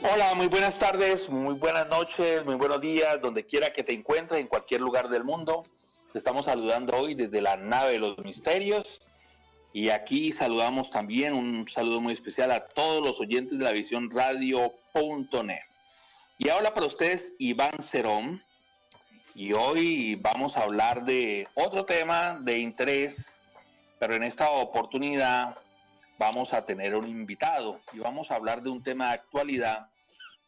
Hola, muy buenas tardes, muy buenas noches, muy buenos días, donde quiera que te encuentres, en cualquier lugar del mundo. Te estamos saludando hoy desde la nave de los misterios y aquí saludamos también un saludo muy especial a todos los oyentes de la visión radio.net. Y ahora para ustedes Iván Cerón y hoy vamos a hablar de otro tema de interés, pero en esta oportunidad vamos a tener un invitado y vamos a hablar de un tema de actualidad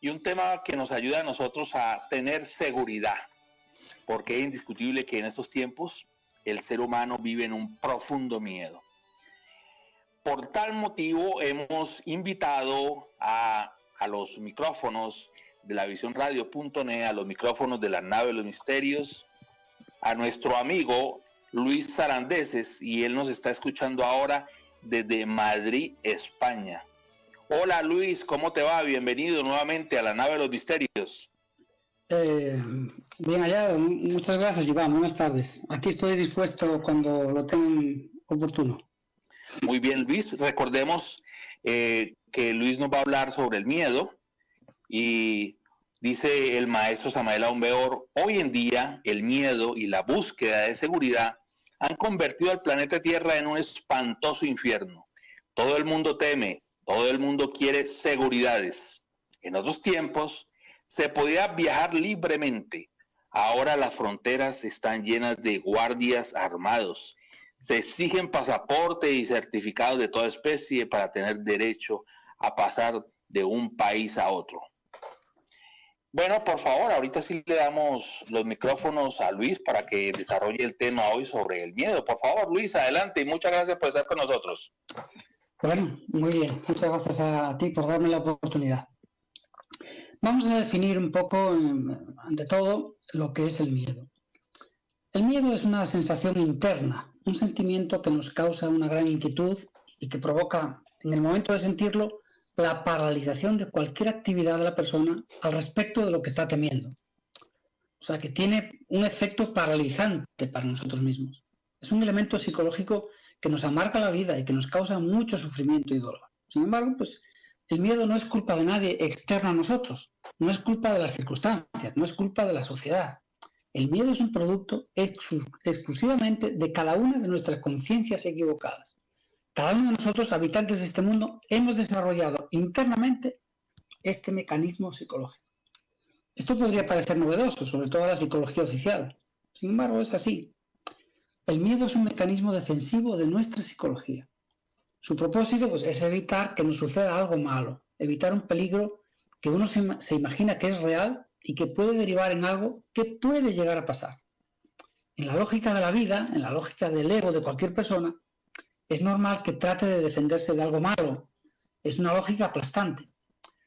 y un tema que nos ayuda a nosotros a tener seguridad, porque es indiscutible que en estos tiempos el ser humano vive en un profundo miedo. Por tal motivo hemos invitado a los micrófonos de la visión radio.net, a los micrófonos de la nave de los misterios, a nuestro amigo Luis Sarandeses, y él nos está escuchando ahora desde Madrid, España. Hola Luis, ¿cómo te va? Bienvenido nuevamente a la nave de los misterios. Bien hallado, muchas gracias Iván, buenas tardes. Aquí estoy dispuesto cuando lo tengan oportuno. Muy bien Luis, recordemos que Luis nos va a hablar sobre el miedo y dice el maestro Samael Aún Weor, hoy en día el miedo y la búsqueda de seguridad han convertido al planeta Tierra en un espantoso infierno. Todo el mundo teme, todo el mundo quiere seguridades. En otros tiempos se podía viajar libremente. Ahora las fronteras están llenas de guardias armados. Se exigen pasaporte y certificados de toda especie para tener derecho a pasar de un país a otro. Bueno, por favor, ahorita sí le damos los micrófonos a Luis para que desarrolle el tema hoy sobre el miedo. Por favor, Luis, adelante y muchas gracias por estar con nosotros. Bueno, muy bien, muchas gracias a ti por darme la oportunidad. Vamos a definir un poco, ante todo, lo que es el miedo. El miedo es una sensación interna, un sentimiento que nos causa una gran inquietud y que provoca, en el momento de sentirlo, la paralización de cualquier actividad de la persona al respecto de lo que está temiendo. O sea, que tiene un efecto paralizante para nosotros mismos. Es un elemento psicológico que nos amarga la vida y que nos causa mucho sufrimiento y dolor. Sin embargo, pues el miedo no es culpa de nadie externo a nosotros, no es culpa de las circunstancias, no es culpa de la sociedad. El miedo es un producto exclusivamente de cada una de nuestras conciencias equivocadas. Cada uno de nosotros, habitantes de este mundo, hemos desarrollado internamente este mecanismo psicológico. Esto podría parecer novedoso, sobre todo a la psicología oficial. Sin embargo, es así. El miedo es un mecanismo defensivo de nuestra psicología. Su propósito pues, es evitar que nos suceda algo malo, evitar un peligro que uno se imagina que es real y que puede derivar en algo que puede llegar a pasar. En la lógica de la vida, en la lógica del ego de cualquier persona, es normal que trate de defenderse de algo malo. Es una lógica aplastante.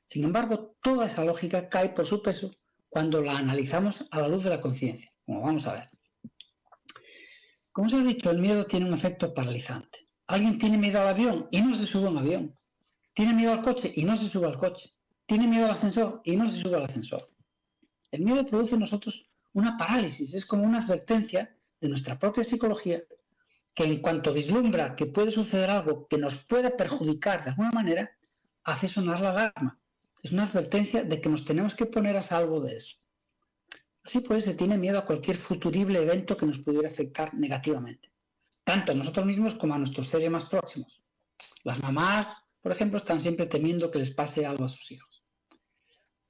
Sin embargo, toda esa lógica cae por su peso cuando la analizamos a la luz de la conciencia, como vamos a ver. Como os he dicho, el miedo tiene un efecto paralizante. Alguien tiene miedo al avión y no se sube a un avión. Tiene miedo al coche y no se sube al coche. Tiene miedo al ascensor y no se sube al ascensor. El miedo produce en nosotros una parálisis, es como una advertencia de nuestra propia psicología que en cuanto vislumbra que puede suceder algo que nos pueda perjudicar de alguna manera, hace sonar la alarma. Es una advertencia de que nos tenemos que poner a salvo de eso. Así pues, se tiene miedo a cualquier futurible evento que nos pudiera afectar negativamente, tanto a nosotros mismos como a nuestros seres más próximos. Las mamás, por ejemplo, están siempre temiendo que les pase algo a sus hijos.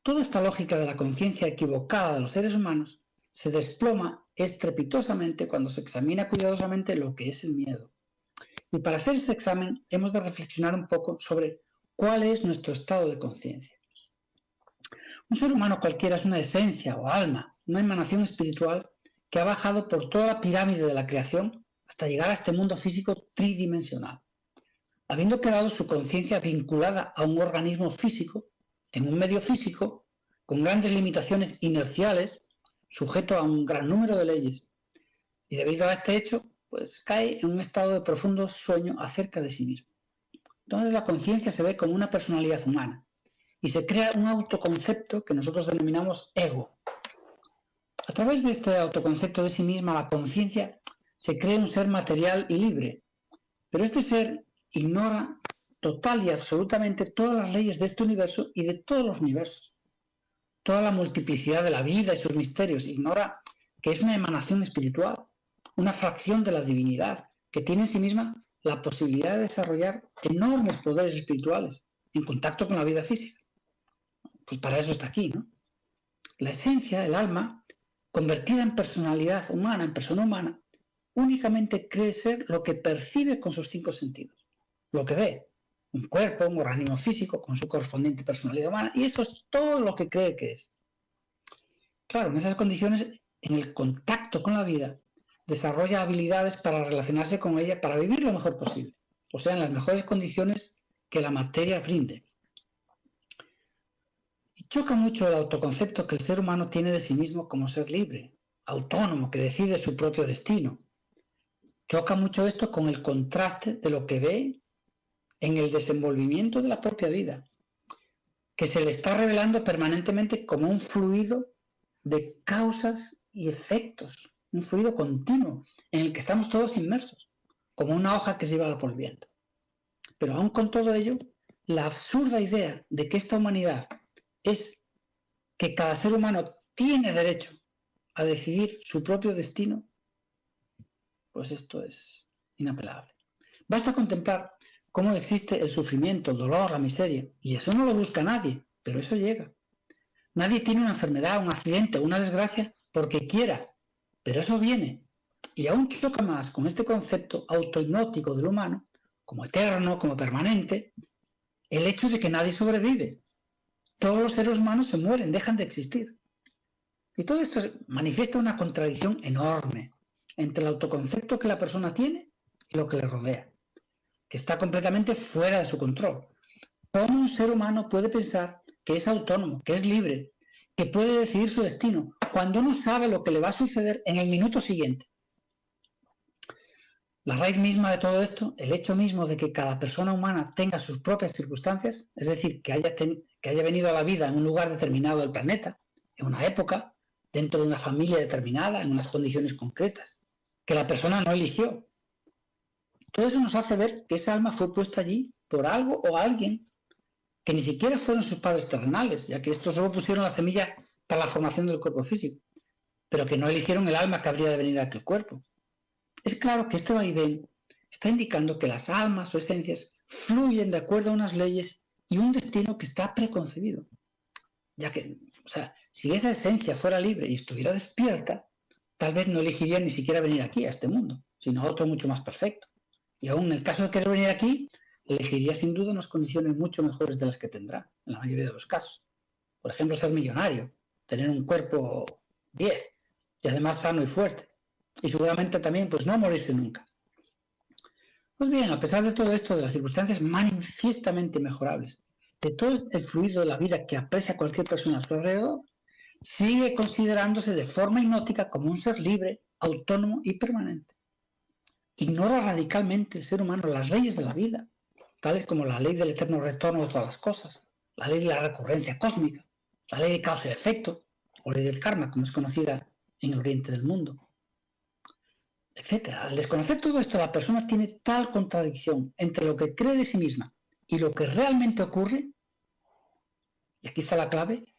Toda esta lógica de la conciencia equivocada de los seres humanos se desploma estrepitosamente cuando se examina cuidadosamente lo que es el miedo. Y para hacer este examen hemos de reflexionar un poco sobre cuál es nuestro estado de conciencia. Un ser humano cualquiera es una esencia o alma, una emanación espiritual que ha bajado por toda la pirámide de la creación hasta llegar a este mundo físico tridimensional. Habiendo quedado su conciencia vinculada a un organismo físico, en un medio físico, con grandes limitaciones inerciales, sujeto a un gran número de leyes. Y debido a este hecho, pues cae en un estado de profundo sueño acerca de sí mismo. Entonces la conciencia se ve como una personalidad humana y se crea un autoconcepto que nosotros denominamos ego. A través de este autoconcepto de sí misma, la conciencia se cree un ser material y libre, pero este ser ignora total y absolutamente todas las leyes de este universo y de todos los universos. Toda la multiplicidad de la vida y sus misterios. Ignora que es una emanación espiritual, una fracción de la divinidad, que tiene en sí misma la posibilidad de desarrollar enormes poderes espirituales en contacto con la vida física. Pues para eso está aquí, ¿no? La esencia, el alma, convertida en personalidad humana, en persona humana, únicamente cree ser lo que percibe con sus 5 sentidos. Lo que ve, un cuerpo, un organismo físico con su correspondiente personalidad humana, y eso es todo lo que cree que es. Claro, en esas condiciones, en el contacto con la vida, desarrolla habilidades para relacionarse con ella, para vivir lo mejor posible, o sea, en las mejores condiciones que la materia brinde. Y choca mucho el autoconcepto que el ser humano tiene de sí mismo como ser libre, autónomo, que decide su propio destino. Choca mucho esto con el contraste de lo que ve en el desenvolvimiento de la propia vida, que se le está revelando permanentemente como un fluido de causas y efectos, un fluido continuo en el que estamos todos inmersos, como una hoja que es llevada por el viento. Pero aún con todo ello, la absurda idea de que esta humanidad es que cada ser humano tiene derecho a decidir su propio destino, pues esto es inapelable. Basta contemplar cómo existe el sufrimiento, el dolor, la miseria, y eso no lo busca nadie, pero eso llega. Nadie tiene una enfermedad, un accidente, una desgracia porque quiera, pero eso viene. Y aún choca más con este concepto autohipnótico del humano, como eterno, como permanente, el hecho de que nadie sobrevive. Todos los seres humanos se mueren, dejan de existir. Y todo esto manifiesta una contradicción enorme entre el autoconcepto que la persona tiene y lo que le rodea, que está completamente fuera de su control. ¿Cómo un ser humano puede pensar que es autónomo, que es libre, que puede decidir su destino, cuando no sabe lo que le va a suceder en el minuto siguiente? La raíz misma de todo esto, el hecho mismo de que cada persona humana tenga sus propias circunstancias, es decir, que haya venido a la vida en un lugar determinado del planeta, en una época, dentro de una familia determinada, en unas condiciones concretas, que la persona no eligió. Todo eso nos hace ver que esa alma fue puesta allí por algo o alguien que ni siquiera fueron sus padres terrenales, ya que estos solo pusieron la semilla para la formación del cuerpo físico, pero que no eligieron el alma que habría de venir a aquel cuerpo. Es claro que este vaivén está indicando que las almas o esencias fluyen de acuerdo a unas leyes y un destino que está preconcebido. Ya que, si esa esencia fuera libre y estuviera despierta, tal vez no elegiría ni siquiera venir aquí, a este mundo, sino a otro mucho más perfecto. Y aún en el caso de querer venir aquí, elegiría sin duda unas condiciones mucho mejores de las que tendrá, en la mayoría de los casos. Por ejemplo, ser millonario, tener un cuerpo 10 y además sano y fuerte. Y seguramente también pues no morirse nunca. Pues bien, a pesar de todo esto, de las circunstancias manifiestamente mejorables, de todo el fluido de la vida que aprecia cualquier persona a su alrededor, sigue considerándose de forma hipnótica como un ser libre, autónomo y permanente. Ignora radicalmente el ser humano las leyes de la vida, tales como la ley del eterno retorno de todas las cosas, la ley de la recurrencia cósmica, la ley de causa y efecto, o ley del karma, como es conocida en el oriente del mundo, etcétera. Al desconocer todo esto, la persona tiene tal contradicción entre lo que cree de sí misma y lo que realmente ocurre, y aquí está la clave,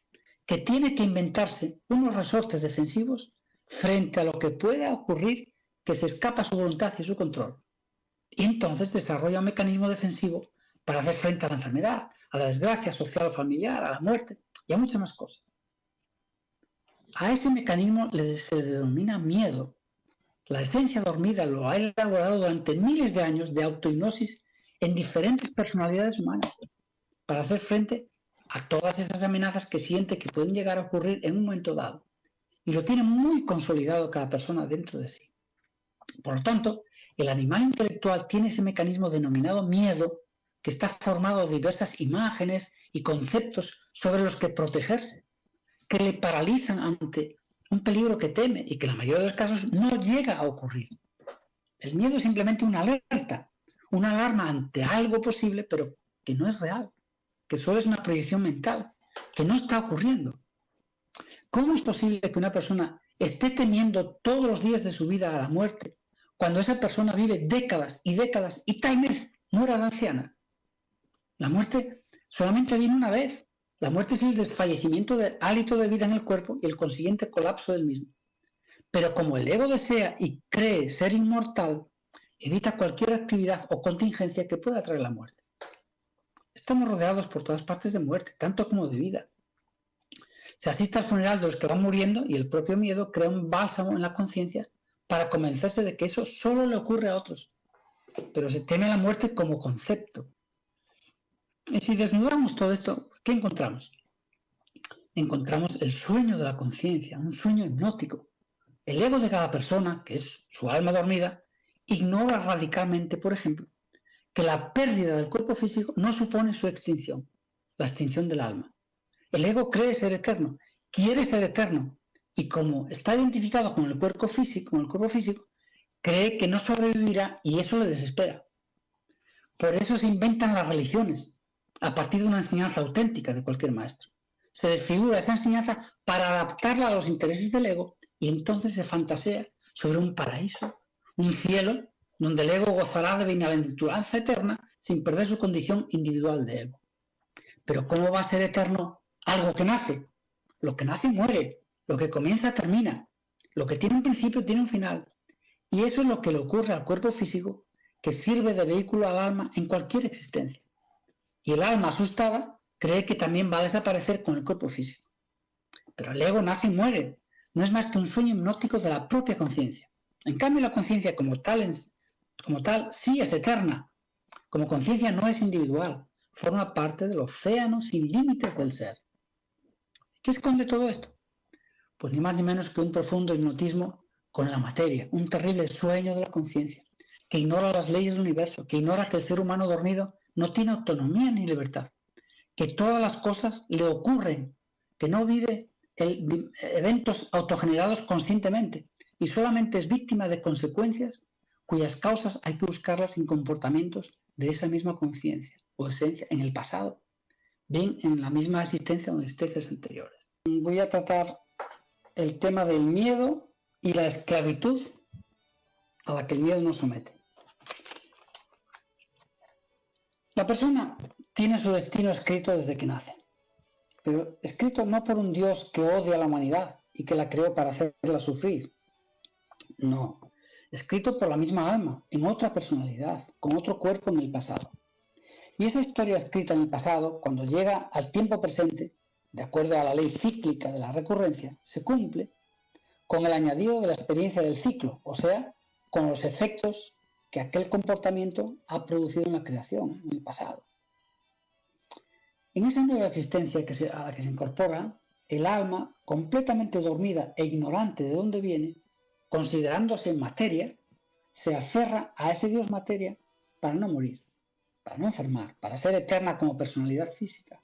que tiene que inventarse unos resortes defensivos frente a lo que pueda ocurrir que se escapa a su voluntad y su control. Y entonces desarrolla un mecanismo defensivo para hacer frente a la enfermedad, a la desgracia social o familiar, a la muerte y a muchas más cosas. A ese mecanismo se le denomina miedo. La esencia dormida lo ha elaborado durante miles de años de autohipnosis en diferentes personalidades humanas para hacer frente a todas esas amenazas que siente que pueden llegar a ocurrir en un momento dado. Y lo tiene muy consolidado cada persona dentro de sí. Por lo tanto, el animal intelectual tiene ese mecanismo denominado miedo, que está formado de diversas imágenes y conceptos sobre los que protegerse, que le paralizan ante un peligro que teme y que en la mayoría de los casos no llega a ocurrir. El miedo es simplemente una alerta, una alarma ante algo posible, pero que no es real, que solo es una proyección mental, que no está ocurriendo. ¿Cómo es posible que una persona esté temiendo todos los días de su vida a la muerte, cuando esa persona vive décadas y décadas y tal vez muera de anciana? La muerte solamente viene una vez. La muerte es el desfallecimiento del hálito de vida en el cuerpo y el consiguiente colapso del mismo. Pero como el ego desea y cree ser inmortal, evita cualquier actividad o contingencia que pueda traer la muerte. Estamos rodeados por todas partes de muerte, tanto como de vida. Se asiste al funeral de los que van muriendo y el propio miedo crea un bálsamo en la conciencia para convencerse de que eso solo le ocurre a otros. Pero se teme la muerte como concepto. Y si desnudamos todo esto, ¿qué encontramos? Encontramos el sueño de la conciencia, un sueño hipnótico. El ego de cada persona, que es su alma dormida, ignora radicalmente, por ejemplo, que la pérdida del cuerpo físico no supone su extinción, la extinción del alma. El ego cree ser eterno, quiere ser eterno, y como está identificado con el cuerpo físico, cree que no sobrevivirá y eso le desespera. Por eso se inventan las religiones, a partir de una enseñanza auténtica de cualquier maestro. Se desfigura esa enseñanza para adaptarla a los intereses del ego y entonces se fantasea sobre un paraíso, un cielo, donde el ego gozará de bienaventuranza eterna sin perder su condición individual de ego. Pero ¿cómo va a ser eterno algo que nace? Lo que nace muere, lo que comienza termina, lo que tiene un principio tiene un final. Y eso es lo que le ocurre al cuerpo físico, que sirve de vehículo al alma en cualquier existencia. Y el alma asustada cree que también va a desaparecer con el cuerpo físico. Pero el ego nace y muere, no es más que un sueño hipnótico de la propia conciencia. En cambio, la conciencia como tal sí es eterna. Como conciencia no es individual, forma parte del océano sin límites del ser. ¿Qué esconde todo esto? Pues ni más ni menos que un profundo hipnotismo con la materia, un terrible sueño de la conciencia, que ignora las leyes del universo, que ignora que el ser humano dormido no tiene autonomía ni libertad, que todas las cosas le ocurren, que no vive eventos autogenerados conscientemente y solamente es víctima de consecuencias cuyas causas hay que buscarlas en comportamientos de esa misma conciencia o esencia en el pasado, bien en la misma existencia o en existencias anteriores. Voy a tratar el tema del miedo y la esclavitud a la que el miedo nos somete. La persona tiene su destino escrito desde que nace, pero escrito no por un Dios que odia a la humanidad y que la creó para hacerla sufrir. No, escrito por la misma alma, en otra personalidad, con otro cuerpo en el pasado. Y esa historia escrita en el pasado, cuando llega al tiempo presente, de acuerdo a la ley cíclica de la recurrencia, se cumple con el añadido de la experiencia del ciclo, o sea, con los efectos que aquel comportamiento ha producido en la creación, en el pasado. En esa nueva existencia a la que se incorpora, el alma, completamente dormida e ignorante de dónde viene, considerándose materia, se aferra a ese Dios materia para no morir, para no enfermar, para ser eterna como personalidad física.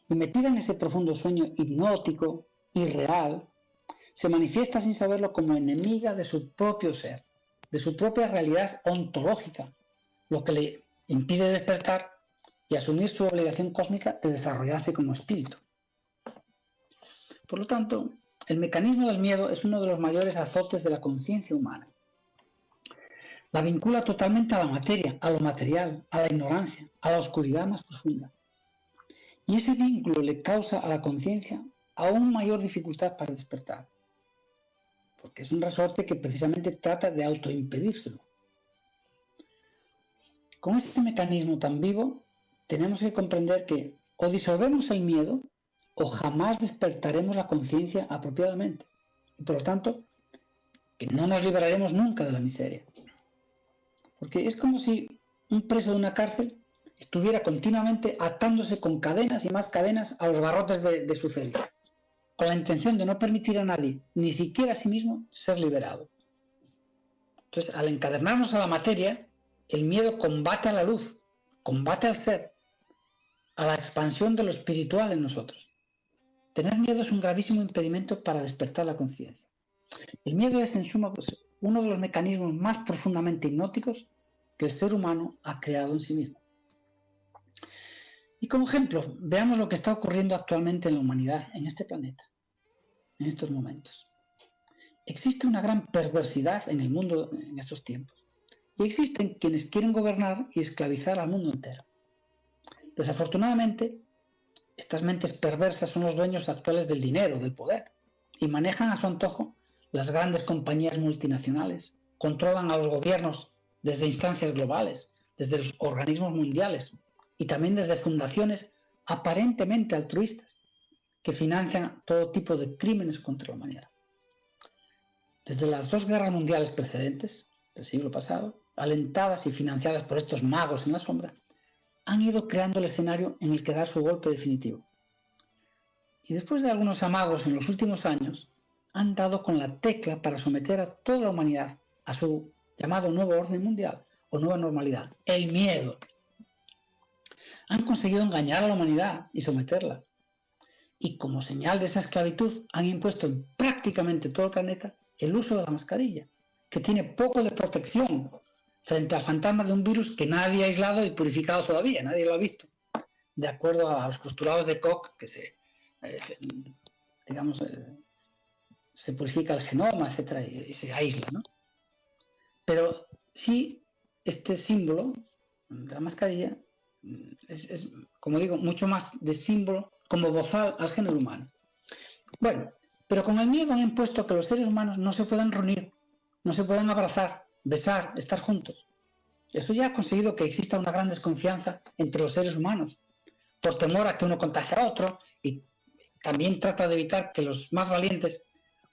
Y metida en ese profundo sueño hipnótico, irreal, se manifiesta sin saberlo como enemiga de su propio ser, de su propia realidad ontológica, lo que le impide despertar y asumir su obligación cósmica de desarrollarse como espíritu. Por lo tanto, el mecanismo del miedo es uno de los mayores azotes de la conciencia humana. La vincula totalmente a la materia, a lo material, a la ignorancia, a la oscuridad más profunda. Y ese vínculo le causa a la conciencia aún mayor dificultad para despertar, porque es un resorte que precisamente trata de autoimpedírselo. Con este mecanismo tan vivo, tenemos que comprender que o disolvemos el miedo o jamás despertaremos la conciencia apropiadamente. Y por lo tanto, que no nos libraremos nunca de la miseria. Porque es como si un preso de una cárcel estuviera continuamente atándose con cadenas y más cadenas a los barrotes de su celda, con la intención de no permitir a nadie, ni siquiera a sí mismo, ser liberado. Entonces, al encadernarnos a la materia, el miedo combate a la luz, combate al ser, a la expansión de lo espiritual en nosotros. Tener miedo es un gravísimo impedimento para despertar la conciencia. El miedo es, en suma, uno de los mecanismos más profundamente hipnóticos que el ser humano ha creado en sí mismo. Y como ejemplo, veamos lo que está ocurriendo actualmente en la humanidad, en este planeta, en estos momentos. Existe una gran perversidad en el mundo en estos tiempos. Y existen quienes quieren gobernar y esclavizar al mundo entero. Desafortunadamente, estas mentes perversas son los dueños actuales del dinero, del poder, y manejan a su antojo las grandes compañías multinacionales, controlan a los gobiernos desde instancias globales, desde los organismos mundiales y también desde fundaciones aparentemente altruistas que financian todo tipo de crímenes contra la humanidad. Desde las 2 guerras mundiales precedentes del siglo pasado, alentadas y financiadas por estos magos en la sombra, han ido creando el escenario en el que dar su golpe definitivo. Y después de algunos amagos en los últimos años, han dado con la tecla para someter a toda la humanidad a su llamado nuevo orden mundial o nueva normalidad, el miedo. Han conseguido engañar a la humanidad y someterla. Y como señal de esa esclavitud han impuesto en prácticamente todo el planeta el uso de la mascarilla, que tiene poco de protección frente al fantasma de un virus que nadie ha aislado y purificado todavía, nadie lo ha visto, de acuerdo a los postulados de Koch, que se purifica el genoma, etcétera, y se aísla, ¿no? Pero sí, este símbolo de la mascarilla es, como digo, mucho más de símbolo como bozal al género humano. Bueno, pero con el miedo han impuesto que los seres humanos no se puedan reunir, no se puedan abrazar, besar, estar juntos. Eso ya ha conseguido que exista una gran desconfianza entre los seres humanos, por temor a que uno contagie a otro, y también trata de evitar que los más valientes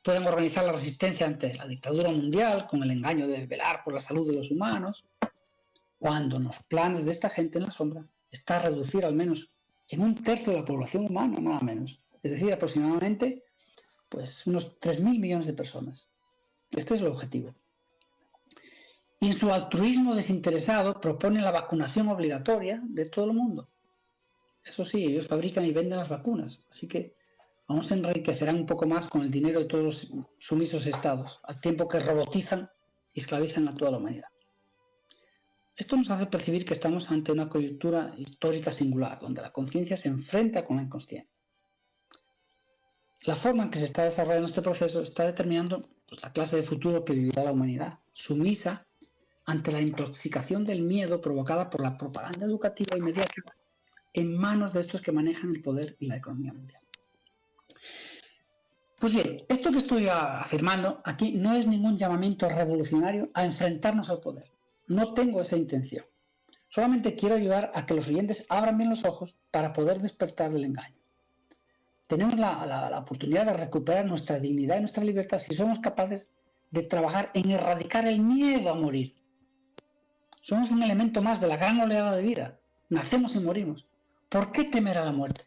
puedan organizar la resistencia ante la dictadura mundial con el engaño de velar por la salud de los humanos, cuando en los planes de esta gente en la sombra está reducir al menos en 1/3 de la población humana, nada menos. Es decir, aproximadamente pues unos 3.000 millones de personas. Este es el objetivo. Y en su altruismo desinteresado proponen la vacunación obligatoria de todo el mundo. Eso sí, ellos fabrican y venden las vacunas, así que aún se enriquecerán un poco más con el dinero de todos los sumisos estados, al tiempo que robotizan y esclavizan a toda la humanidad. Esto nos hace percibir que estamos ante una coyuntura histórica singular, donde la conciencia se enfrenta con la inconsciencia. La forma en que se está desarrollando este proceso está determinando pues, la clase de futuro que vivirá la humanidad, sumisa ante la intoxicación del miedo provocada por la propaganda educativa y mediática en manos de estos que manejan el poder y la economía mundial. Pues bien, esto que estoy afirmando aquí no es ningún llamamiento revolucionario a enfrentarnos al poder. No tengo esa intención. Solamente quiero ayudar a que los oyentes abran bien los ojos para poder despertar del engaño. Tenemos la oportunidad de recuperar nuestra dignidad y nuestra libertad si somos capaces de trabajar en erradicar el miedo a morir. Somos un elemento más de la gran oleada de vida. Nacemos y morimos. ¿Por qué temer a la muerte?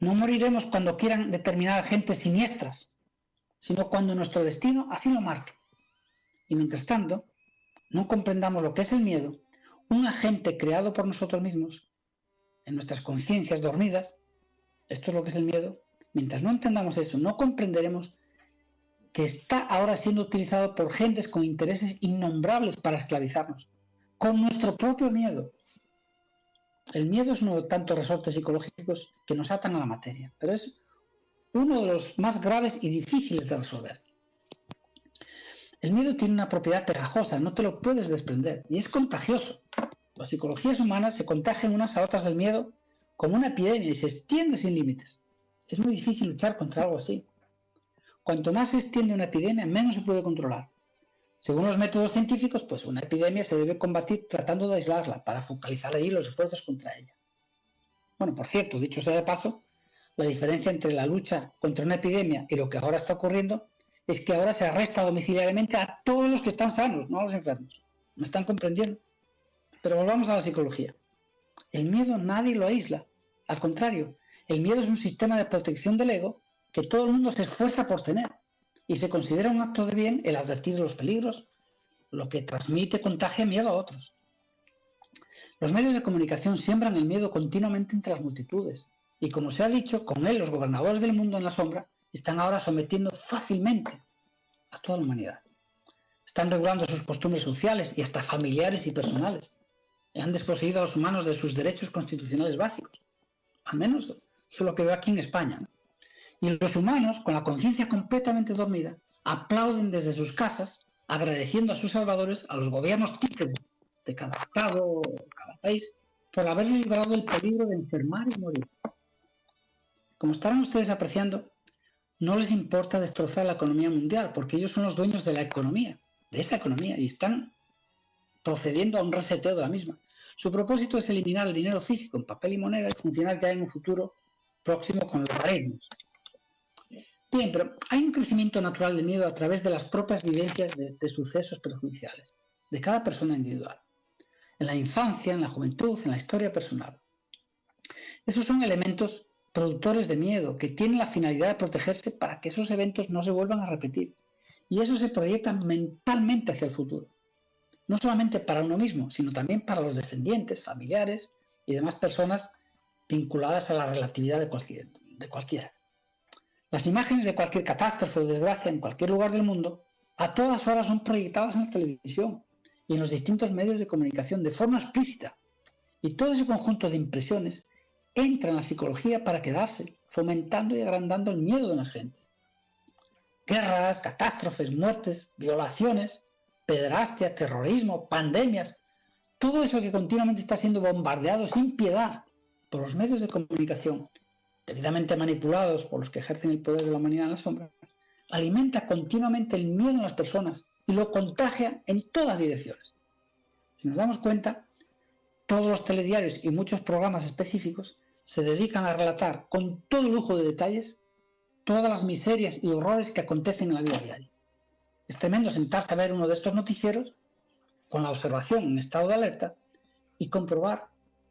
No moriremos cuando quieran determinadas gentes siniestras, sino cuando nuestro destino así lo marque. Y mientras tanto, no comprendamos lo que es el miedo, un agente creado por nosotros mismos, en nuestras conciencias dormidas. Esto es lo que es el miedo. Mientras no entendamos eso, no comprenderemos que está ahora siendo utilizado por gentes con intereses innombrables para esclavizarnos, con nuestro propio miedo. El miedo es uno de tantos resortes psicológicos que nos atan a la materia, pero es uno de los más graves y difíciles de resolver. El miedo tiene una propiedad pegajosa, no te lo puedes desprender, y es contagioso. Las psicologías humanas se contagian unas a otras del miedo como una epidemia y se extiende sin límites. Es muy difícil luchar contra algo así. Cuanto más se extiende una epidemia, menos se puede controlar. Según los métodos científicos, pues una epidemia se debe combatir tratando de aislarla para focalizar allí los esfuerzos contra ella. Bueno, por cierto, dicho sea de paso, la diferencia entre la lucha contra una epidemia y lo que ahora está ocurriendo es que ahora se arresta domiciliariamente a todos los que están sanos, no a los enfermos. ¿Me están comprendiendo? Pero volvamos a la psicología. El miedo nadie lo aísla. Al contrario, el miedo es un sistema de protección del ego que todo el mundo se esfuerza por tener. Y se considera un acto de bien el advertir de los peligros, lo que transmite, contagia miedo a otros. Los medios de comunicación siembran el miedo continuamente entre las multitudes. Y como se ha dicho, con él los gobernadores del mundo en la sombra están ahora sometiendo fácilmente a toda la humanidad. Están regulando sus costumbres sociales y hasta familiares y personales. Y han desposeído a los humanos de sus derechos constitucionales básicos. Al menos eso es lo que veo aquí en España, ¿no? Y los humanos, con la conciencia completamente dormida, aplauden desde sus casas, agradeciendo a sus salvadores, a los gobiernos típicos de cada estado o cada país, por haberle librado del peligro de enfermar y morir. Como estarán ustedes apreciando, no les importa destrozar la economía mundial, porque ellos son los dueños de la economía, de esa economía, y están procediendo a un reseteo de la misma. Su propósito es eliminar el dinero físico en papel y moneda y funcionar ya en un futuro próximo con logaritmos. Bien, pero hay un crecimiento natural del miedo a través de las propias vivencias de sucesos perjudiciales, de cada persona individual, en la infancia, en la juventud, en la historia personal. Esos son elementos productores de miedo que tienen la finalidad de protegerse para que esos eventos no se vuelvan a repetir. Y eso se proyecta mentalmente hacia el futuro. No solamente para uno mismo, sino también para los descendientes, familiares y demás personas vinculadas a la relatividad de cualquiera. Las imágenes de cualquier catástrofe o desgracia en cualquier lugar del mundo a todas horas son proyectadas en la televisión y en los distintos medios de comunicación de forma explícita. Y todo ese conjunto de impresiones entra en la psicología para quedarse, fomentando y agrandando el miedo de las gentes. Guerras, catástrofes, muertes, violaciones, pederastia, terrorismo, pandemias, todo eso que continuamente está siendo bombardeado sin piedad por los medios de comunicación, debidamente manipulados por los que ejercen el poder de la humanidad en las sombras, alimenta continuamente el miedo en las personas y lo contagia en todas direcciones. Si nos damos cuenta, todos los telediarios y muchos programas específicos se dedican a relatar con todo lujo de detalles todas las miserias y horrores que acontecen en la vida diaria. Es tremendo sentarse a ver uno de estos noticieros con la observación en estado de alerta y comprobar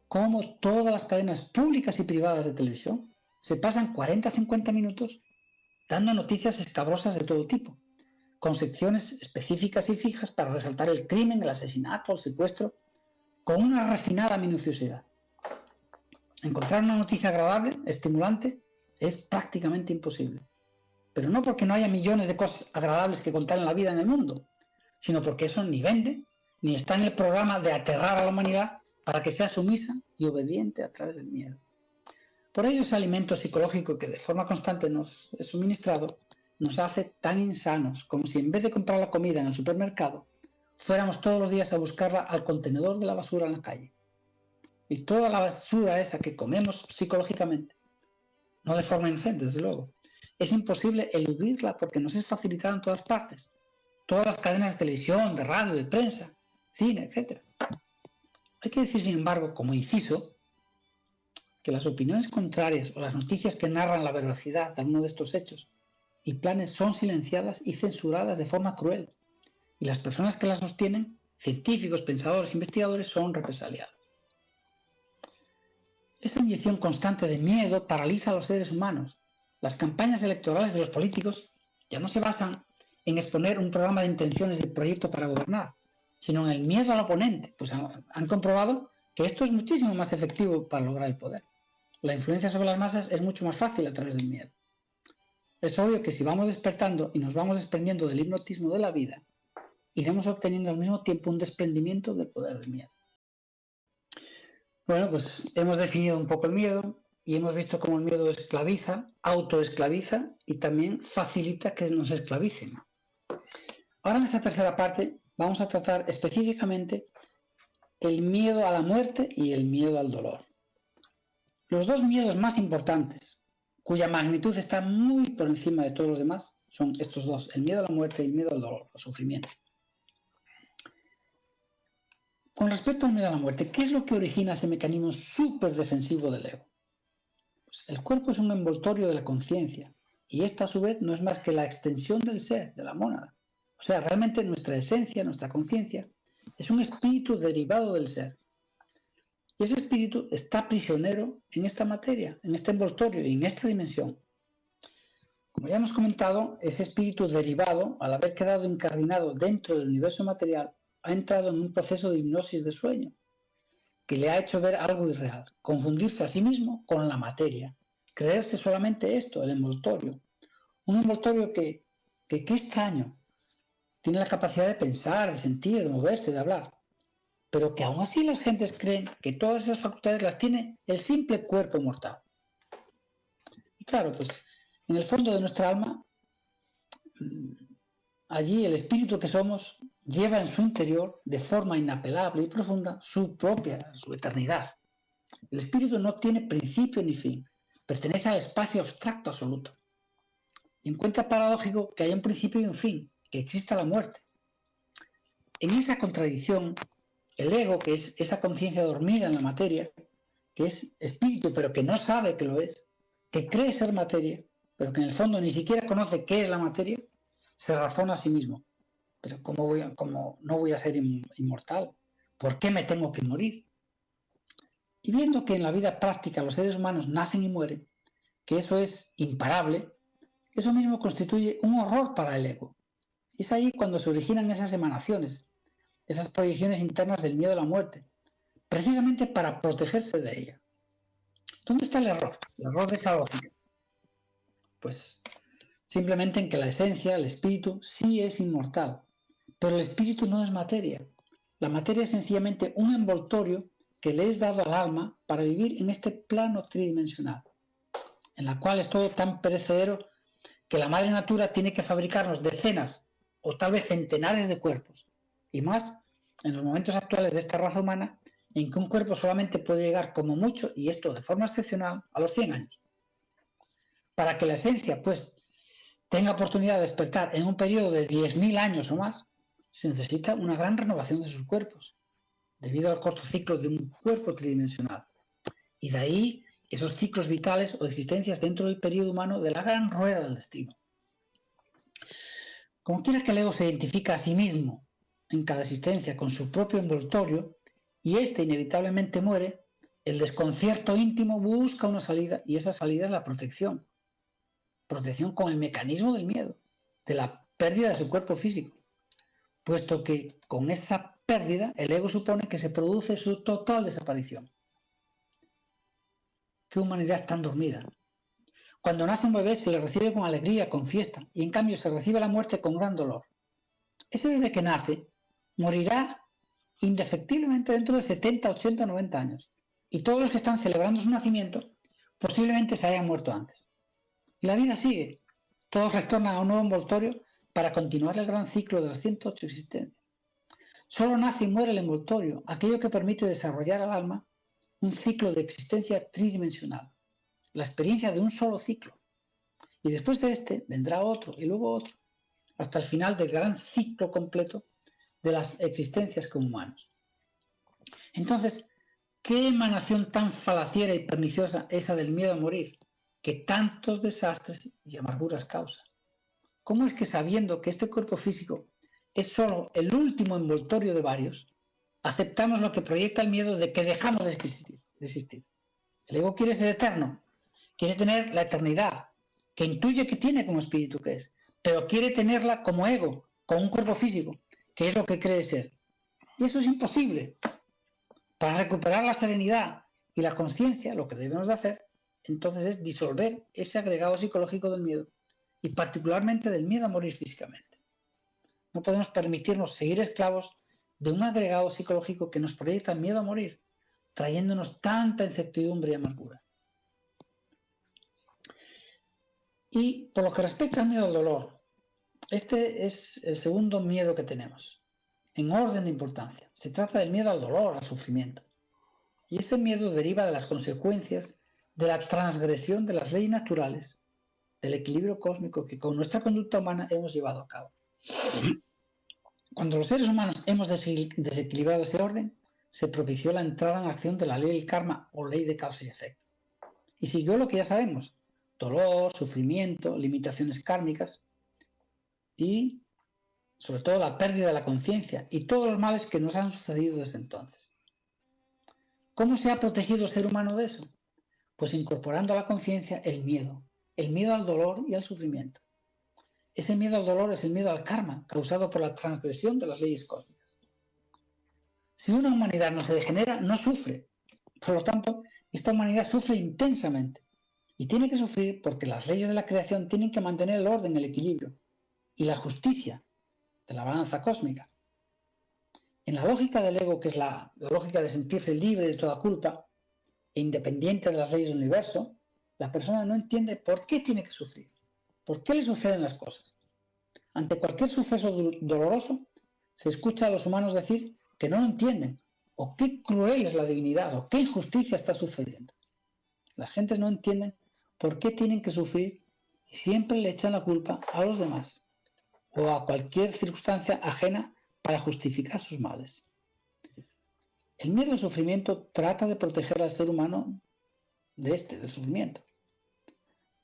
cómo todas las cadenas públicas y privadas de televisión se pasan 40 o 50 minutos dando noticias escabrosas de todo tipo, con secciones específicas y fijas para resaltar el crimen, el asesinato, el secuestro, con una refinada minuciosidad. Encontrar una noticia agradable, estimulante, es prácticamente imposible. Pero no porque no haya millones de cosas agradables que contar en la vida en el mundo, sino porque eso ni vende, ni está en el programa de aterrar a la humanidad para que sea sumisa y obediente a través del miedo. Por ello, ese alimento psicológico que de forma constante nos es suministrado nos hace tan insanos como si en vez de comprar la comida en el supermercado, fuéramos todos los días a buscarla al contenedor de la basura en la calle. Y toda la basura esa que comemos psicológicamente, no de forma inocente, desde luego, es imposible eludirla porque nos es facilitada en todas partes. Todas las cadenas de televisión, de radio, de prensa, cine, etc. Hay que decir, sin embargo, como inciso, que las opiniones contrarias o las noticias que narran la veracidad de alguno de estos hechos y planes son silenciadas y censuradas de forma cruel, y las personas que las sostienen, científicos, pensadores, investigadores, son represaliados. Esa inyección constante de miedo paraliza a los seres humanos. Las campañas electorales de los políticos ya no se basan en exponer un programa de intenciones del proyecto para gobernar, sino en el miedo al oponente, pues han comprobado que esto es muchísimo más efectivo para lograr el poder. La influencia sobre las masas es mucho más fácil a través del miedo. Es obvio que si vamos despertando y nos vamos desprendiendo del hipnotismo de la vida, iremos obteniendo al mismo tiempo un desprendimiento del poder del miedo. Bueno, pues hemos definido un poco el miedo y hemos visto cómo el miedo esclaviza, autoesclaviza y también facilita que nos esclavicen. Ahora en esta tercera parte vamos a tratar específicamente el miedo a la muerte y el miedo al dolor. Los dos miedos más importantes, cuya magnitud está muy por encima de todos los demás, son estos dos, el miedo a la muerte y el miedo al dolor, al sufrimiento. Con respecto al miedo a la muerte, ¿qué es lo que origina ese mecanismo súper defensivo del ego? Pues el cuerpo es un envoltorio de la conciencia y esta a su vez no es más que la extensión del ser, de la mónada. O sea, realmente nuestra esencia, nuestra conciencia, es un espíritu derivado del ser. Y ese espíritu está prisionero en esta materia, en este envoltorio y en esta dimensión. Como ya hemos comentado, ese espíritu derivado, al haber quedado incardinado dentro del universo material, ha entrado en un proceso de hipnosis de sueño, que le ha hecho ver algo irreal, confundirse a sí mismo con la materia, creerse solamente esto, el envoltorio. Un envoltorio que qué extraño, tiene la capacidad de pensar, de sentir, de moverse, de hablar, pero que aún así las gentes creen que todas esas facultades las tiene el simple cuerpo mortal. Y claro, pues en el fondo de nuestra alma, allí el espíritu que somos lleva en su interior, de forma inapelable y profunda, su eternidad. El espíritu no tiene principio ni fin, pertenece al espacio abstracto absoluto. Y encuentra paradójico que haya un principio y un fin, que exista la muerte. En esa contradicción, el ego, que es esa conciencia dormida en la materia, que es espíritu pero que no sabe que lo es, que cree ser materia, pero que en el fondo ni siquiera conoce qué es la materia, se razona a sí mismo. Pero ¿cómo no voy a ser inmortal? ¿Por qué me tengo que morir? Y viendo que en la vida práctica los seres humanos nacen y mueren, que eso es imparable, eso mismo constituye un horror para el ego. Y es ahí cuando se originan esas emanaciones, esas proyecciones internas del miedo a la muerte, precisamente para protegerse de ella. ¿Dónde está el error? El error de esa lógica. Pues simplemente en que la esencia, el espíritu, sí es inmortal, pero el espíritu no es materia. La materia es sencillamente un envoltorio que le es dado al alma para vivir en este plano tridimensional, en la cual es todo tan perecedero que la madre natura tiene que fabricarnos decenas o tal vez centenares de cuerpos, y más en los momentos actuales de esta raza humana, en que un cuerpo solamente puede llegar como mucho, y esto de forma excepcional, a los 100 años. Para que la esencia, pues, tenga oportunidad de despertar en un periodo de 10.000 años o más, se necesita una gran renovación de sus cuerpos, debido al corto ciclo de un cuerpo tridimensional. Y de ahí esos ciclos vitales o existencias dentro del periodo humano de la gran rueda del destino. Como quiera que el ego se identifica a sí mismo en cada existencia con su propio envoltorio, y éste inevitablemente muere, el desconcierto íntimo busca una salida, y esa salida es la protección. Protección con el mecanismo del miedo, de la pérdida de su cuerpo físico, puesto que con esa pérdida el ego supone que se produce su total desaparición. ¡Qué humanidad tan dormida! Cuando nace un bebé se le recibe con alegría, con fiesta, y en cambio se recibe la muerte con gran dolor. Ese bebé que nace morirá indefectiblemente dentro de 70, 80, 90 años, y todos los que están celebrando su nacimiento posiblemente se hayan muerto antes. Y la vida sigue. Todos retornan a un nuevo envoltorio para continuar el gran ciclo de las 108 existencias. Solo nace y muere el envoltorio, aquello que permite desarrollar al alma un ciclo de existencia tridimensional, la experiencia de un solo ciclo. Y después de este vendrá otro y luego otro, hasta el final del gran ciclo completo de las existencias como humanos. Entonces, ¿qué emanación tan falaciera y perniciosa esa del miedo a morir, que tantos desastres y amarguras causa? ¿Cómo es que sabiendo que este cuerpo físico es solo el último envoltorio de varios, aceptamos lo que proyecta el miedo de que dejamos de existir? El ego quiere ser eterno, quiere tener la eternidad, que intuye que tiene como espíritu que es, pero quiere tenerla como ego, con un cuerpo físico, que es lo que cree ser. Y eso es imposible. Para recuperar la serenidad y la conciencia, lo que debemos de hacer, entonces, es disolver ese agregado psicológico del miedo, y particularmente del miedo a morir físicamente. No podemos permitirnos seguir esclavos de un agregado psicológico que nos proyecta el miedo a morir, trayéndonos tanta incertidumbre y amargura. Y por lo que respecta al miedo al dolor, este es el segundo miedo que tenemos, en orden de importancia. Se trata del miedo al dolor, al sufrimiento. Y este miedo deriva de las consecuencias de la transgresión de las leyes naturales, del equilibrio cósmico que con nuestra conducta humana hemos llevado a cabo. Cuando los seres humanos hemos desequilibrado ese orden, se propició la entrada en acción de la ley del karma o ley de causa y efecto. Y siguió lo que ya sabemos: dolor, sufrimiento, limitaciones kármicas y, sobre todo, la pérdida de la conciencia y todos los males que nos han sucedido desde entonces. ¿Cómo se ha protegido el ser humano de eso? Pues incorporando a la conciencia el miedo al dolor y al sufrimiento. Ese miedo al dolor es el miedo al karma, causado por la transgresión de las leyes cósmicas. Si una humanidad no se degenera, no sufre. Por lo tanto, esta humanidad sufre intensamente. Y tiene que sufrir porque las leyes de la creación tienen que mantener el orden, el equilibrio y la justicia de la balanza cósmica. En la lógica del ego, que es la lógica de sentirse libre de toda culpa e independiente de las leyes del universo, la persona no entiende por qué tiene que sufrir, por qué le suceden las cosas. Ante cualquier suceso doloroso, se escucha a los humanos decir que no lo entienden, o qué cruel es la divinidad, o qué injusticia está sucediendo. Las gentes no entienden por qué tienen que sufrir y siempre le echan la culpa a los demás o a cualquier circunstancia ajena para justificar sus males. El miedo al sufrimiento trata de proteger al ser humano del sufrimiento.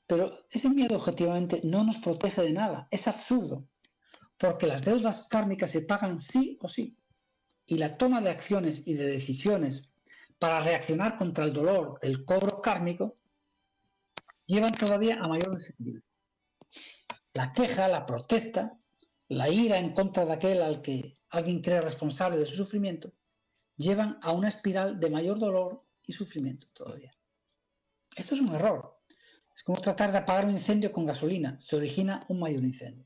Pero ese miedo objetivamente no nos protege de nada, es absurdo, porque las deudas kármicas se pagan sí o sí, y la toma de acciones y de decisiones para reaccionar contra el dolor del cobro kármico llevan todavía a mayor desequilibrio. La queja, la protesta, la ira en contra de aquel al que alguien cree responsable de su sufrimiento, llevan a una espiral de mayor dolor y sufrimiento todavía. Esto es un error. Es como tratar de apagar un incendio con gasolina. Se origina un mayor incendio.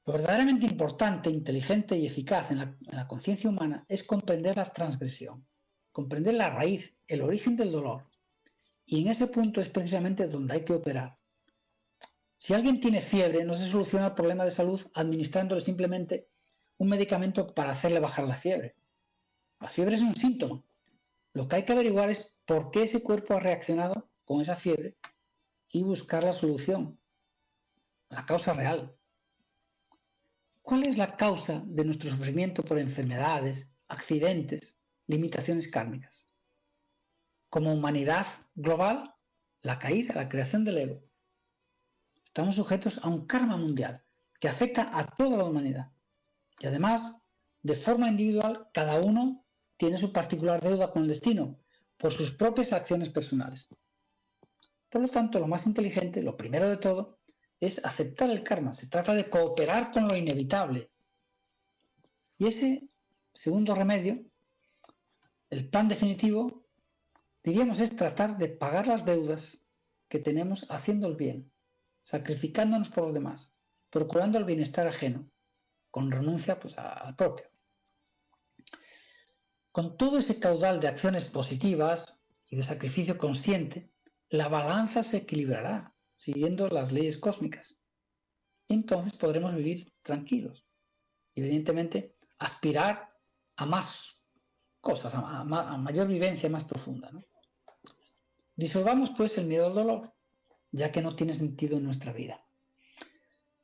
Lo verdaderamente importante, inteligente y eficaz en la conciencia humana es comprender la transgresión, comprender la raíz, el origen del dolor. Y en ese punto es precisamente donde hay que operar. Si alguien tiene fiebre, no se soluciona el problema de salud administrándole simplemente un medicamento para hacerle bajar la fiebre. La fiebre es un síntoma. Lo que hay que averiguar es por qué ese cuerpo ha reaccionado con esa fiebre y buscar la solución, la causa real. ¿Cuál es la causa de nuestro sufrimiento por enfermedades, accidentes, limitaciones kármicas? Como humanidad global, la caída, la creación del ego. Estamos sujetos a un karma mundial que afecta a toda la humanidad. Y además, de forma individual, cada uno tiene su particular deuda con el destino por sus propias acciones personales. Por lo tanto, lo más inteligente, lo primero de todo, es aceptar el karma. Se trata de cooperar con lo inevitable. Y ese segundo remedio, el plan definitivo, diríamos, es tratar de pagar las deudas que tenemos haciendo el bien, sacrificándonos por los demás, procurando el bienestar ajeno, con renuncia pues, al propio. Con todo ese caudal de acciones positivas y de sacrificio consciente, la balanza se equilibrará siguiendo las leyes cósmicas. Entonces podremos vivir tranquilos. Evidentemente, aspirar a más cosas, a mayor vivencia más profunda, ¿no? Disolvamos pues el miedo al dolor, ya que no tiene sentido en nuestra vida.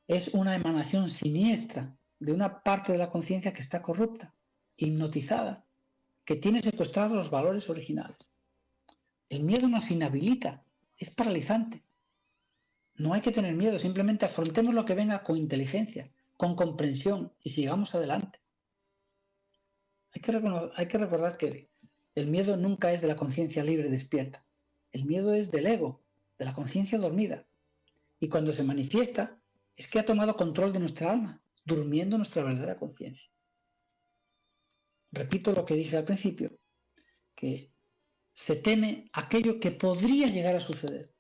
Es una emanación siniestra de una parte de la conciencia que está corrupta, hipnotizada, que tiene secuestrados los valores originales. El miedo nos inhabilita, es paralizante. No hay que tener miedo, simplemente afrontemos lo que venga con inteligencia, con comprensión y sigamos adelante. Hay que recordar que el miedo nunca es de la conciencia libre despierta. El miedo es del ego, de la conciencia dormida. Y cuando se manifiesta, es que ha tomado control de nuestra alma, durmiendo nuestra verdadera conciencia. Repito lo que dije al principio, que se teme aquello que podría llegar a suceder,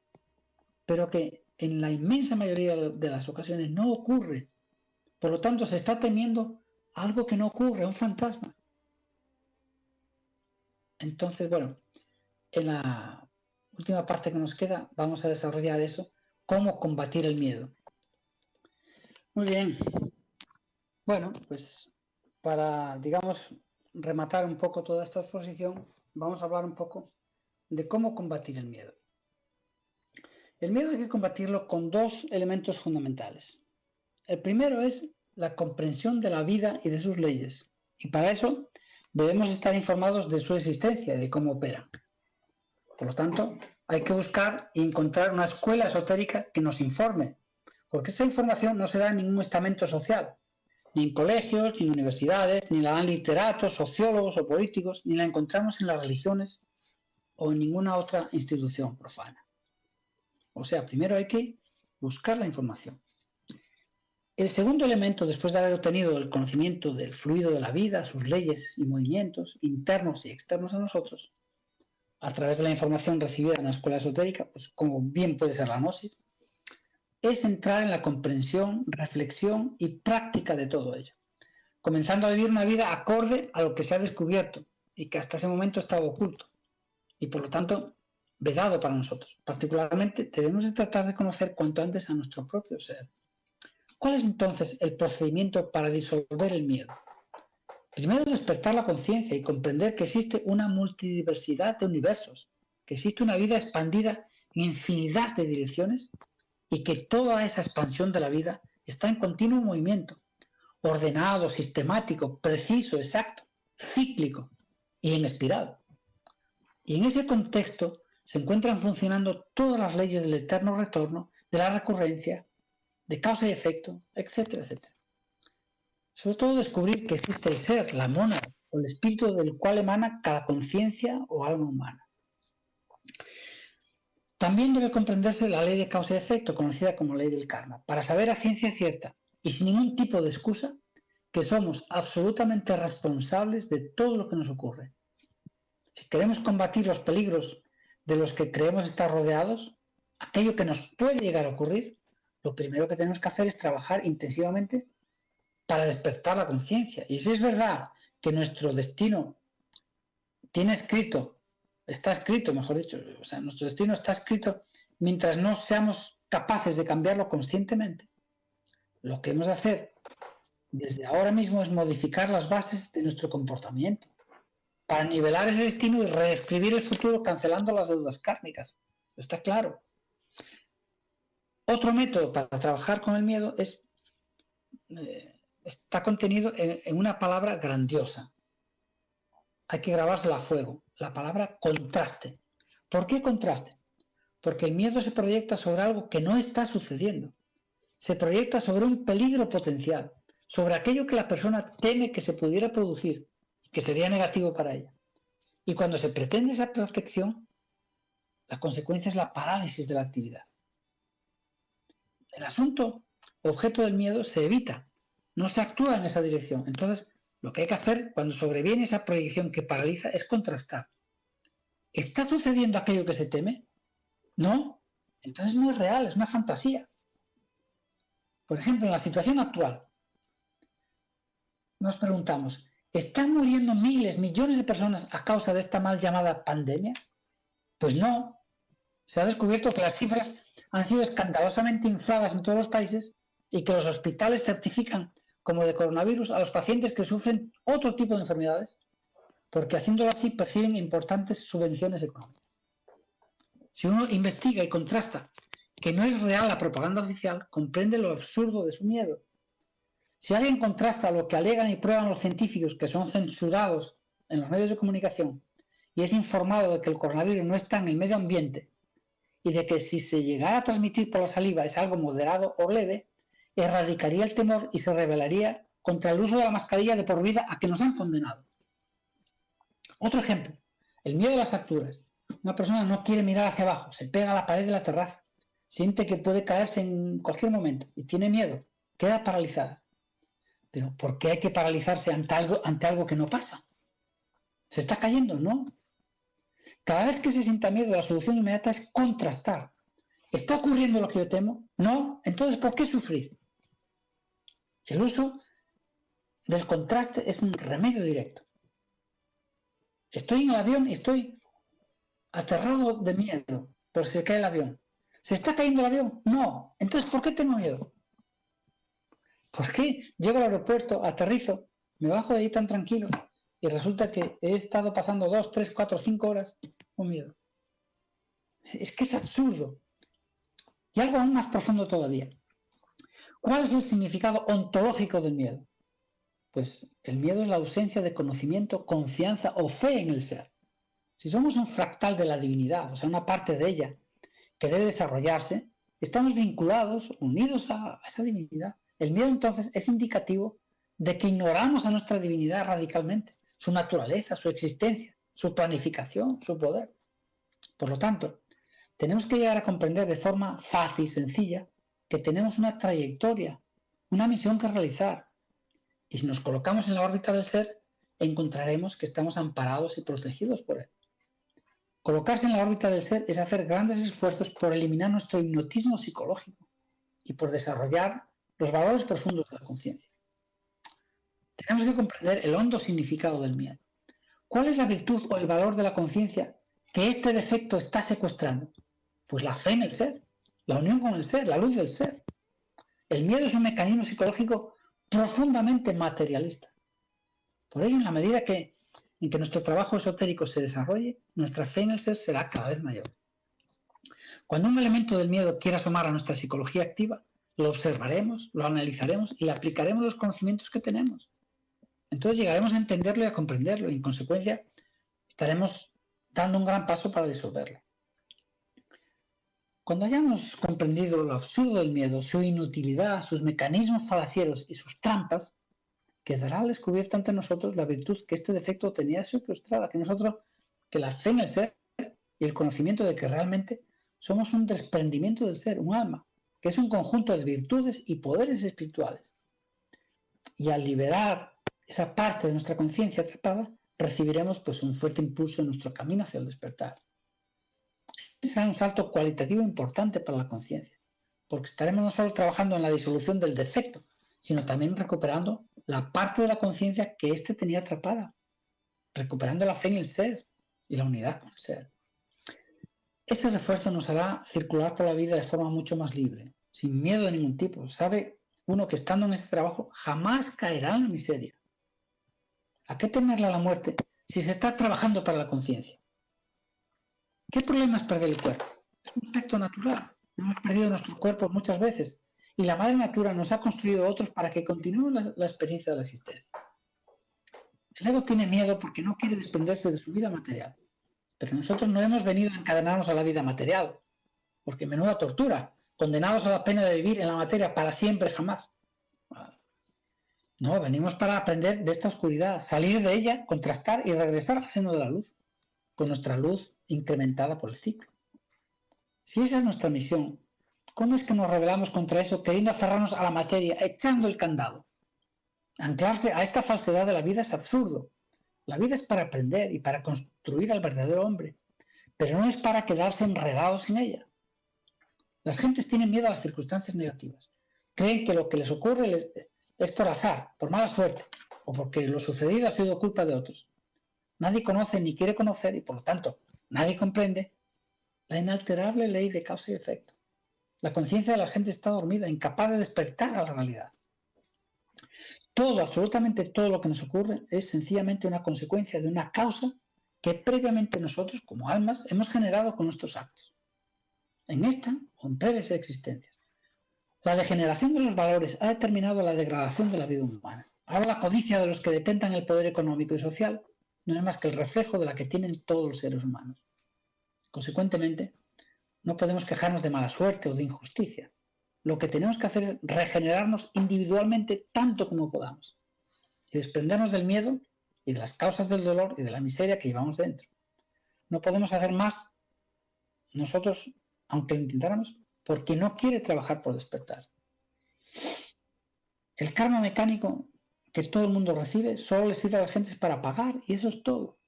pero que en la inmensa mayoría de las ocasiones no ocurre. Por lo tanto, se está temiendo algo que no ocurre, un fantasma. Entonces, bueno, en la última parte que nos queda vamos a desarrollar eso, cómo combatir el miedo. Muy bien. Bueno, pues para, digamos, rematar un poco toda esta exposición, vamos a hablar un poco de cómo combatir el miedo. El miedo hay que combatirlo con dos elementos fundamentales. El primero es la comprensión de la vida y de sus leyes. Y para eso debemos estar informados de su existencia y de cómo opera. Por lo tanto, hay que buscar y encontrar una escuela esotérica que nos informe, porque esta información no se da en ningún estamento social, ni en colegios, ni en universidades, ni la dan literatos, sociólogos o políticos, ni la encontramos en las religiones o en ninguna otra institución profana. O sea, primero hay que buscar la información. El segundo elemento, después de haber obtenido el conocimiento del fluido de la vida, sus leyes y movimientos internos y externos a nosotros, a través de la información recibida en la escuela esotérica, pues como bien puede ser la gnosis, es entrar en la comprensión, reflexión y práctica de todo ello, comenzando a vivir una vida acorde a lo que se ha descubierto y que hasta ese momento estaba oculto y por lo tanto vedado para nosotros. Particularmente debemos de tratar de conocer cuanto antes a nuestro propio ser. ¿Cuál es entonces el procedimiento para disolver el miedo? Primero, despertar la conciencia y comprender que existe una multidiversidad de universos, que existe una vida expandida en infinidad de direcciones y que toda esa expansión de la vida está en continuo movimiento, ordenado, sistemático, preciso, exacto, cíclico y en espiral. Y en ese contexto se encuentran funcionando todas las leyes del eterno retorno, de la recurrencia, de causa y efecto, etcétera, etcétera. Sobre todo descubrir que existe el ser, la mónada, o el espíritu del cual emana cada conciencia o alma humana. También debe comprenderse la ley de causa y efecto, conocida como ley del karma, para saber a ciencia cierta y sin ningún tipo de excusa que somos absolutamente responsables de todo lo que nos ocurre. Si queremos combatir los peligros de los que creemos estar rodeados, aquello que nos puede llegar a ocurrir, lo primero que tenemos que hacer es trabajar intensivamente para despertar la conciencia. Y si es verdad que nuestro destino está escrito, mejor dicho, o sea, nuestro destino está escrito mientras no seamos capaces de cambiarlo conscientemente, lo que hemos de hacer desde ahora mismo es modificar las bases de nuestro comportamiento para nivelar ese destino y reescribir el futuro cancelando las deudas kármicas. Está claro. Otro método para trabajar con el miedo está contenido en una palabra grandiosa. Hay que grabársela a fuego. La palabra contraste. ¿Por qué contraste? Porque el miedo se proyecta sobre algo que no está sucediendo. Se proyecta sobre un peligro potencial, sobre aquello que la persona teme que se pudiera producir, que sería negativo para ella. Y cuando se pretende esa protección, la consecuencia es la parálisis de la actividad. El asunto, objeto del miedo, se evita, no se actúa en esa dirección. Entonces, lo que hay que hacer cuando sobreviene esa proyección que paraliza es contrastar. ¿Está sucediendo aquello que se teme? No, entonces no es real, es una fantasía. Por ejemplo, en la situación actual, nos preguntamos, ¿están muriendo miles, millones de personas a causa de esta mal llamada pandemia? Pues no. Se ha descubierto que las cifras han sido escandalosamente infladas en todos los países y que los hospitales certifican como de coronavirus a los pacientes que sufren otro tipo de enfermedades, porque haciéndolo así perciben importantes subvenciones económicas. Si uno investiga y contrasta que no es real la propaganda oficial, comprende lo absurdo de su miedo. Si alguien contrasta lo que alegan y prueban los científicos que son censurados en los medios de comunicación y es informado de que el coronavirus no está en el medio ambiente y de que si se llegara a transmitir por la saliva es algo moderado o leve, erradicaría el temor y se rebelaría contra el uso de la mascarilla de por vida a que nos han condenado. Otro ejemplo, el miedo a las alturas. Una persona no quiere mirar hacia abajo, se pega a la pared de la terraza, siente que puede caerse en cualquier momento y tiene miedo, queda paralizada. Pero ¿por qué hay que paralizarse ante algo que no pasa? ¿Se está cayendo? No. Cada vez que se sienta miedo, la solución inmediata es contrastar. ¿Está ocurriendo lo que yo temo? No. Entonces, ¿por qué sufrir? El uso del contraste es un remedio directo. Estoy en el avión y estoy aterrado de miedo por si se cae el avión. ¿Se está cayendo el avión? No. Entonces, ¿por qué tengo miedo? ¿Por qué llego al aeropuerto, aterrizo, me bajo de ahí tan tranquilo y resulta que he estado pasando 2, 3, 4, 5 horas con miedo? Es que es absurdo. Y algo aún más profundo todavía. ¿Cuál es el significado ontológico del miedo? Pues el miedo es la ausencia de conocimiento, confianza o fe en el ser. Si somos un fractal de la divinidad, o sea, una parte de ella que debe desarrollarse, estamos vinculados, unidos a esa divinidad. El miedo entonces es indicativo de que ignoramos a nuestra divinidad radicalmente, su naturaleza, su existencia, su planificación, su poder. Por lo tanto, tenemos que llegar a comprender de forma fácil y sencilla que tenemos una trayectoria, una misión que realizar. Y si nos colocamos en la órbita del ser, encontraremos que estamos amparados y protegidos por él. Colocarse en la órbita del ser es hacer grandes esfuerzos por eliminar nuestro hipnotismo psicológico y por desarrollar los valores profundos de la conciencia. Tenemos que comprender el hondo significado del miedo. ¿Cuál es la virtud o el valor de la conciencia que este defecto está secuestrando? Pues la fe en el ser, la unión con el ser, la luz del ser. El miedo es un mecanismo psicológico profundamente materialista. Por ello, en la medida en que nuestro trabajo esotérico se desarrolle, nuestra fe en el ser será cada vez mayor. Cuando un elemento del miedo quiera asomar a nuestra psicología activa, lo observaremos, lo analizaremos y le aplicaremos los conocimientos que tenemos. Entonces llegaremos a entenderlo y a comprenderlo y en consecuencia estaremos dando un gran paso para disolverlo. Cuando hayamos comprendido lo absurdo del miedo, su inutilidad, sus mecanismos falacieros y sus trampas, quedará al descubierto ante nosotros la virtud que este defecto tenía secuestrada, que la fe en el ser y el conocimiento de que realmente somos un desprendimiento del ser, un alma, que es un conjunto de virtudes y poderes espirituales. Y al liberar esa parte de nuestra conciencia atrapada, recibiremos pues un fuerte impulso en nuestro camino hacia el despertar. Será un salto cualitativo importante para la conciencia, porque estaremos no solo trabajando en la disolución del defecto, sino también recuperando la parte de la conciencia que éste tenía atrapada, recuperando la fe en el ser y la unidad con el ser. Ese refuerzo nos hará circular por la vida de forma mucho más libre, sin miedo de ningún tipo. Sabe uno que estando en ese trabajo jamás caerá en la miseria. ¿A qué temerle a la muerte si se está trabajando para la conciencia? ¿Qué problema es perder el cuerpo? Es un aspecto natural. Hemos perdido nuestros cuerpos muchas veces y la madre natura nos ha construido otros para que continúe la experiencia de la existencia. El ego tiene miedo porque no quiere desprenderse de su vida material. Pero nosotros no hemos venido a encadenarnos a la vida material, porque menuda tortura, condenados a la pena de vivir en la materia para siempre, jamás. No, venimos para aprender de esta oscuridad, salir de ella, contrastar y regresar al seno de la luz, con nuestra luz incrementada por el ciclo. Si esa es nuestra misión, ¿cómo es que nos rebelamos contra eso, queriendo aferrarnos a la materia, echando el candado? Anclarse a esta falsedad de la vida es absurdo. La vida es para aprender y para construir al verdadero hombre, pero no es para quedarse enredados en ella. Las gentes tienen miedo a las circunstancias negativas. Creen que lo que les ocurre es por azar, por mala suerte, o porque lo sucedido ha sido culpa de otros. Nadie conoce ni quiere conocer y, por lo tanto, nadie comprende la inalterable ley de causa y efecto. La conciencia de la gente está dormida, incapaz de despertar a la realidad. Todo, absolutamente todo lo que nos ocurre es sencillamente una consecuencia de una causa que previamente nosotros, como almas, hemos generado con nuestros actos. En esta o en breves existencias. La degeneración de los valores ha determinado la degradación de la vida humana. Ahora la codicia de los que detentan el poder económico y social no es más que el reflejo de la que tienen todos los seres humanos. Consecuentemente, no podemos quejarnos de mala suerte o de injusticia. Lo que tenemos que hacer es regenerarnos individualmente tanto como podamos y desprendernos del miedo y de las causas del dolor y de la miseria que llevamos dentro. No podemos hacer más nosotros, aunque lo intentáramos, porque no quiere trabajar por despertar. El karma mecánico que todo el mundo recibe solo le sirve a la gente para pagar y eso es todo.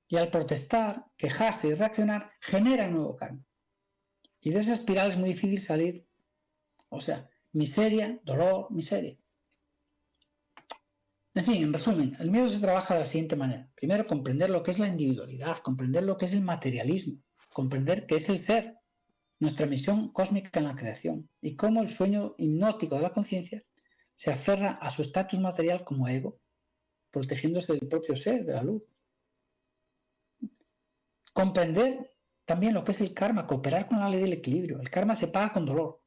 Y al protestar, quejarse y reaccionar, genera un nuevo karma. Y de esa espiral es muy difícil salir. O sea, miseria, dolor, miseria. En fin, en resumen, el miedo se trabaja de la siguiente manera. Primero, comprender lo que es la individualidad, comprender lo que es el materialismo, comprender qué es el ser, nuestra misión cósmica en la creación y cómo el sueño hipnótico de la conciencia se aferra a su estatus material como ego, protegiéndose del propio ser, de la luz. Comprender también lo que es el karma, cooperar con la ley del equilibrio. El karma se paga con dolor,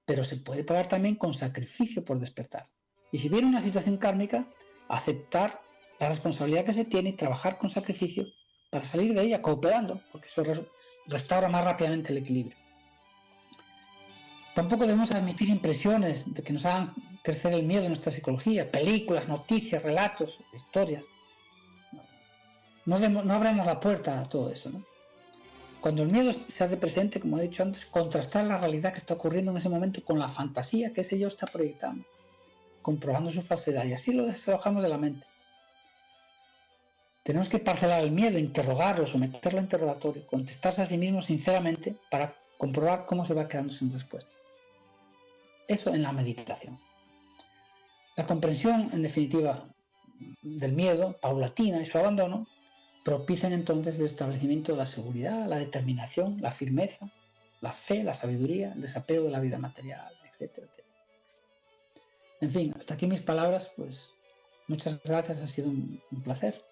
pero se puede pagar también con sacrificio por despertar. Y si viene una situación kármica, aceptar la responsabilidad que se tiene y trabajar con sacrificio para salir de ella, cooperando, porque eso restaura más rápidamente el equilibrio. Tampoco debemos admitir impresiones de que nos hagan crecer el miedo en nuestra psicología, películas, noticias, relatos, historias. No abramos la puerta a todo eso, ¿no? Cuando el miedo se hace presente, como he dicho antes, contrastar la realidad que está ocurriendo en ese momento con la fantasía que ese yo está proyectando, comprobando su falsedad, y así lo desalojamos de la mente. Tenemos que parcelar el miedo, interrogarlo, someterlo a interrogatorio, contestarse a sí mismo sinceramente para comprobar cómo se va quedando sin respuesta. Eso en la meditación. La comprensión, en definitiva, del miedo, paulatina y su abandono, propician entonces el establecimiento de la seguridad, la determinación, la firmeza, la fe, la sabiduría, el desapego de la vida material, etcétera, etcétera. En fin, hasta aquí mis palabras, pues Muchas gracias, ha sido un placer.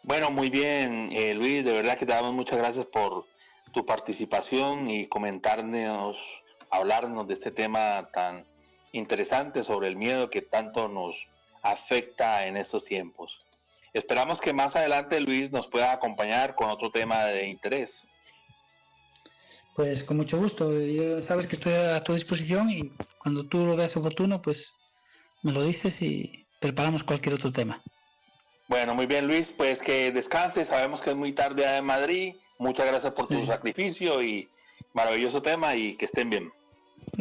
Bueno, muy bien, Luis, de verdad que te damos muchas gracias por tu participación y comentarnos, hablarnos de este tema tan interesante sobre el miedo que tanto nos afecta en estos tiempos. Esperamos que más adelante Luis nos pueda acompañar con otro tema de interés. Pues con mucho gusto, ya sabes que estoy a tu disposición y cuando tú lo veas oportuno, pues me lo dices y preparamos cualquier otro tema. Bueno, muy bien Luis, pues que descanses, sabemos que es muy tarde en Madrid, muchas gracias por tu sacrificio y maravilloso tema y que estén bien.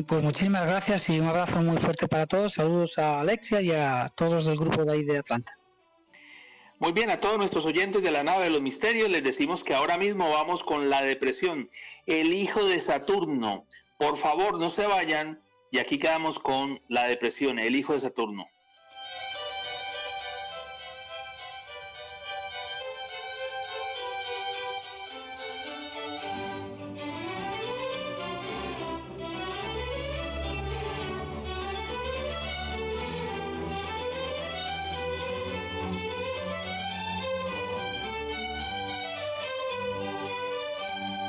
Pues muchísimas gracias y un abrazo muy fuerte para todos, saludos a Alexia y a todos del grupo de ahí de Atlanta. Muy bien, a todos nuestros oyentes de la nave de los misterios les decimos que ahora mismo vamos con la depresión, el hijo de Saturno. Por favor, no se vayan y aquí quedamos con la depresión, el hijo de Saturno.